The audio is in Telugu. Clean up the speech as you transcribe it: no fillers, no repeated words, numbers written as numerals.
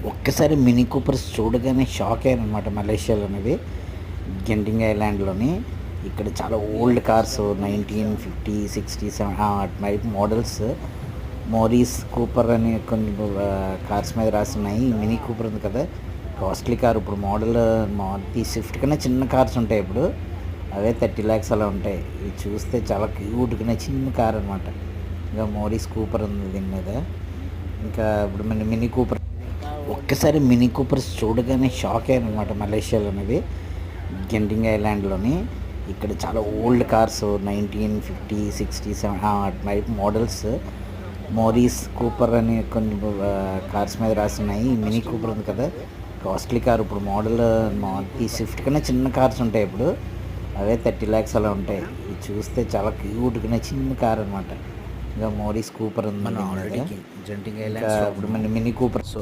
ఒక్కసారి మినీ కూపర్స్ చూడగానే షాక్ అయ్యానమాట మలేషియాలో అనేది. గెంటింగ్ ఐలాండ్లోని ఇక్కడ చాలా ఓల్డ్ కార్స్ 1950, 60, 70 అటువైపు మోడల్స్. మోరీస్ కూపర్ అని కొన్ని కార్స్ మీద రాస్తున్నాయి. మినీ కూపర్ ఉంది కదా, కాస్ట్లీ కార్. ఇప్పుడు మోడల్ మారుతి స్విఫ్ట్ కన్నా చిన్న కార్స్ ఉంటాయి ఇప్పుడు, అవే 30 lakhs అలా ఉంటాయి. ఇవి చూస్తే చాలా క్యూట్గా చిన్న కార్ అనమాట. ఇంకా మోరీస్ కూపర్ ఉంది దీని మీద. ఇంకా ఇప్పుడు మన మినీ కూపర్ ఒక్కసారి మినీ కూపర్స్ చూడగానే షాక్ అయ్యానమాట మలేషియాలో అనేది. గెంటింగ్ ఐలాండ్లోని ఇక్కడ చాలా ఓల్డ్ కార్స్ 1950, 60, 70 అటువైపు మోడల్స్. మోరీస్ కూపర్ అని కొన్ని కార్స్ మీద రాస్తున్నాయి. మినీ కూపర్ ఉంది కదా, కాస్ట్లీ కార్. ఇప్పుడు మోడల్ మారుతి స్విఫ్ట్ కన్నా చిన్న కార్స్ ఉంటాయి ఇప్పుడు, అవే 30 lakhs అలా ఉంటాయి. ఇవి చూస్తే చాలా క్యూట్గా చిన్న కార్ అనమాట. ఇంకా మోరీస్ కూపర్ ఉంది. మనం ఆల్రెడీ జంటింగ్ ఇంకా ఇప్పుడు మన మినీ కూపర్. సో